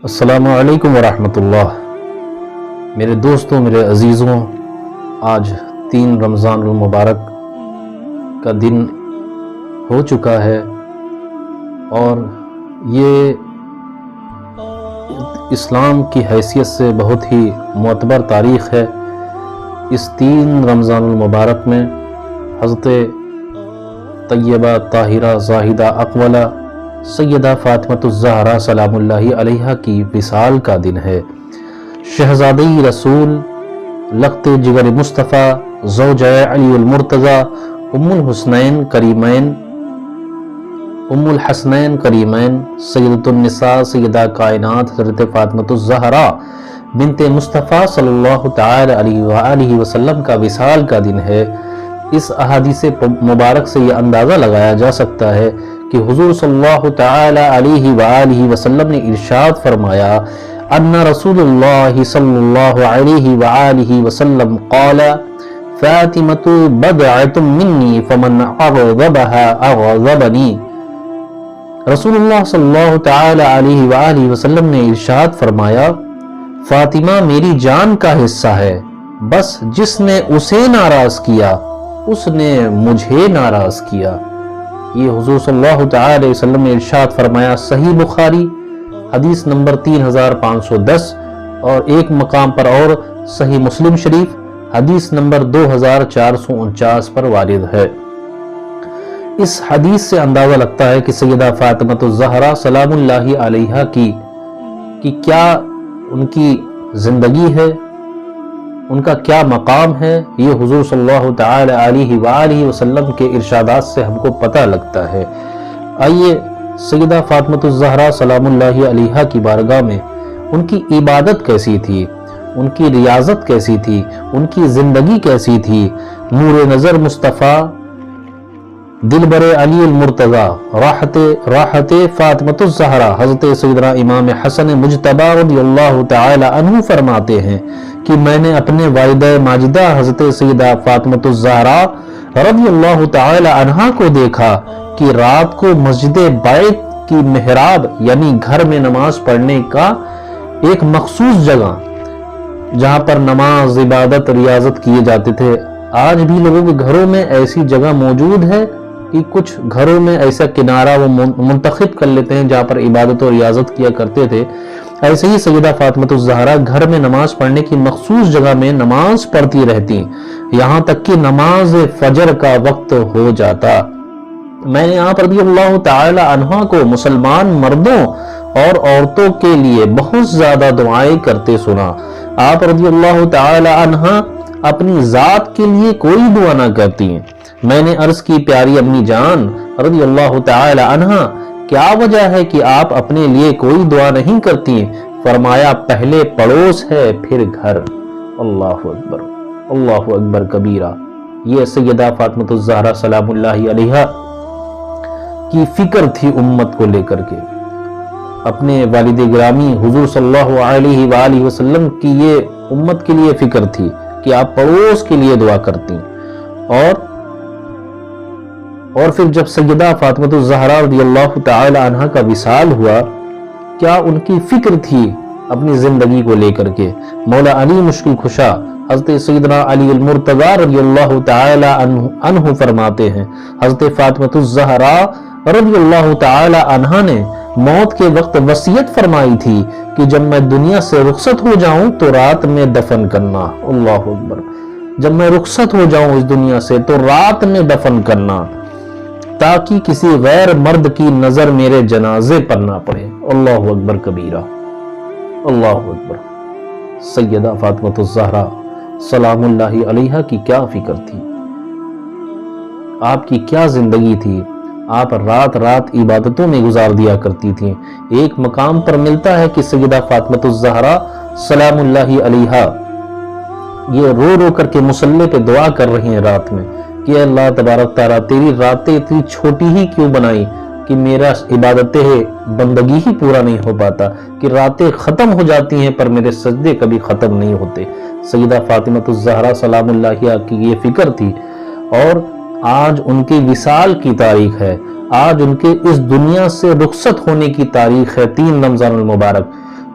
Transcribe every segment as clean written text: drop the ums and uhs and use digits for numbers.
السلام علیکم ورحمۃ اللہ۔ میرے دوستوں، میرے عزیزوں، آج 3 رمضان المبارک کا دن ہو چکا ہے اور یہ اسلام کی حیثیت سے بہت ہی معتبر تاریخ ہے۔ اس 3 رمضان المبارک میں حضرت طیبہ طاہرہ زاہدہ اقولہ سیدہ فاطمۃ الزہرا سلام اللہ علیہا کی وصال کا دن ہے۔ شہزادی رسول، لخت جگر مصطفیٰ، زوجہ علی المرتضیٰ، ام الحسنین کریمین، سیدۃ النساء، سیدہ کائنات حضرت فاطمۃ الزہرا بنت مصطفیٰ صلی اللہ تعالی علیہ وآلہ وسلم کا وصال کا دن ہے۔ اس احادیث مبارک سے یہ اندازہ لگایا جا سکتا ہے کہ حضور صلی اللہ تعالی علیہ وآلہ وسلم نے ارشاد فرمایا ان رسول اللہ صلی اللہ علیہ وآلہ وسلم قال فاطمۃ بضعۃ منی فمن اغضبها اغضبنی۔ رسول اللہ صلی اللہ تعالی علیہ وآلہ وسلم نے ارشاد فرمایا فاطمہ میری جان کا حصہ ہے، بس جس نے اسے ناراض کیا اس نے مجھے ناراض کیا۔ یہ حضور صلی اللہ تعالی علیہ وسلم نے ارشاد فرمایا۔ صحیح بخاری حدیث نمبر 3510 اور ایک مقام پر اور صحیح مسلم شریف حدیث نمبر 2449 پر وارد ہے۔ اس حدیث سے اندازہ لگتا ہے کہ سیدہ فاطمۃ الزہرا سلام اللہ علیہا کی کیا ان کی زندگی ہے، ان کا کیا مقام ہے، یہ حضور صلی اللہ تعالی علیہ وآلہ وسلم کے ارشادات سے ہم کو پتہ لگتا ہے۔ آئیے سیدہ فاطمۃ الزہرا سلام اللہ علیہا کی بارگاہ میں ان کی عبادت کیسی تھی، ان کی ریاضت کیسی تھی، ان کی زندگی کیسی تھی۔ نور نظر مصطفیٰ، دلبر علی المرتضیٰ، راحت فاطمۃ الزہرا حضرت سیدنا امام حسن مجتبی رضی اللہ تعالی عنہ فرماتے ہیں کہ میں نے اپنے والدہ ماجدہ حضرت سیدہ فاطمۃ الزہرا رضی اللہ تعالی عنہا کو دیکھا کہ رات کو مسجد بیت کی محراب یعنی گھر میں نماز پڑھنے کا ایک مخصوص جگہ جہاں پر نماز، عبادت، ریاضت کیے جاتے تھے، آج بھی لوگوں کے گھروں میں ایسی جگہ موجود ہے کہ کچھ گھروں میں ایسا کنارہ وہ منتخب کر لیتے ہیں جہاں پر عبادت و ریاضت کیا کرتے تھے۔ ایسے ہی سیدہ فاطمۃ الزہرا گھر میں نماز پڑھنے کی مخصوص جگہ میں نماز پڑھتی رہتی، یہاں تک کہ نماز فجر کا وقت ہو جاتا۔ میں نے آپ رضی اللہ تعالی عنہ کو مسلمان مردوں اور عورتوں کے لیے بہت زیادہ دعائیں کرتے سنا۔ آپ رضی اللہ تعالی عنہ اپنی ذات کے لیے کوئی دعا نہ کرتی ہیں۔ میں نے عرض کی پیاری امی جان رضی اللہ تعالی عنہ کیا وجہ ہے کہ آپ اپنے لیے کوئی دعا نہیں کرتی ہیں؟ فرمایا پہلے پڑوس ہے پھر گھر۔ اللہ اکبر، اللہ اکبر کبیرہ۔ یہ سیدہ فاطمۃ الزہرا سلام اللہ علیہا کی فکر تھی امت کو لے کر کے۔ اپنے والد گرامی حضور صلی اللہ علیہ وآلہ وسلم کی یہ امت کے لیے فکر تھی کہ آپ پڑوس کے لیے دعا کرتی، اور پھر جب سیدہ فاطمۃ الزہرا رضی اللہ تعالی عنہ کا وصال ہوا، کیا ان کی فکر تھی اپنی زندگی کو لے کر کے۔ مولا علی مشکل کشا حضرت سیدنا علی المرتضیٰ رضی اللہ تعالی عنہ فرماتے ہیں حضرت فاطمۃ الزہرا رضی اللہ تعالی عنہ نے موت کے وقت وصیت فرمائی تھی کہ جب میں دنیا سے رخصت ہو جاؤں تو رات میں دفن کرنا۔ اللہ اکبر، جب میں رخصت ہو جاؤں اس دنیا سے تو رات میں دفن کرنا تاکہ کسی غیر مرد کی نظر میرے جنازے پر نہ پڑے۔ اللہ اکبر کبیرہ، اللہ اکبر۔ سیدہ فاطمۃ الزہرا سلام اللہ علیہا کی کیا فکر تھی، آپ کی کیا زندگی تھی۔ آپ رات رات عبادتوں میں گزار دیا کرتی تھیں۔ ایک مقام پر ملتا ہے کہ سیدہ فاطمۃ الزہرا سلام اللہ علیہا یہ رو رو کر کے مصلی پہ دعا کر رہی ہیں رات میں کہ اللہ تبارک تعالیٰ تیری راتیں اتنی چھوٹی ہی کیوں بنائی کہ میرا عبادت بندگی ہی پورا نہیں ہو پاتا، کہ راتیں ختم ہو جاتی ہیں پر میرے سجدے کبھی ختم نہیں ہوتے۔ سیدہ فاطمۃ الزہرا سلام اللہ علیہا کی یہ فکر تھی، اور آج ان کی وصال کی تاریخ ہے، آج ان کے اس دنیا سے رخصت ہونے کی تاریخ ہے 3 رمضان المبارک۔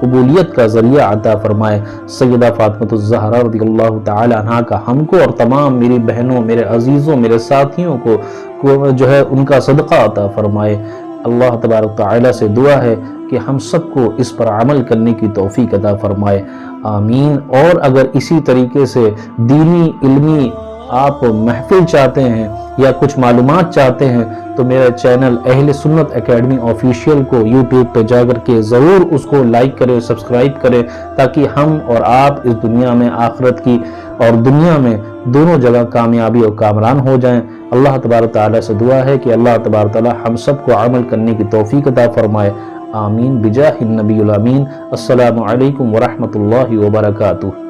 قبولیت کا ذریعہ عطا فرمائے۔ سیدہ فاطمۃ الزہرا رضی اللہ تعالی عنہ کا ہم کو اور تمام میری بہنوں، میرے عزیزوں، میرے ساتھیوں کو جو ہے ان کا صدقہ عطا فرمائے۔ اللہ تبارک تعالی سے دعا ہے کہ ہم سب کو اس پر عمل کرنے کی توفیق عطا فرمائے، آمین۔ اور اگر اسی طریقے سے دینی علمی آپ محفل چاہتے ہیں یا کچھ معلومات چاہتے ہیں تو میرا چینل اہل سنت اکیڈمی آفیشیل کو یوٹیوب پہ جا کر کے ضرور اس کو لائک کرے، سبسکرائب کرے، تاکہ ہم اور آپ اس دنیا میں، آخرت کی اور دنیا میں دونوں جگہ کامیابی اور کامران ہو جائیں۔ اللہ تبارک تعالیٰ سے دعا ہے کہ اللہ تبارک تعالیٰ ہم سب کو عمل کرنے کی توفیق عطا فرمائے، آمین بجاہ النبی الامین۔ السلام علیکم ورحمۃ اللہ وبرکاتہ۔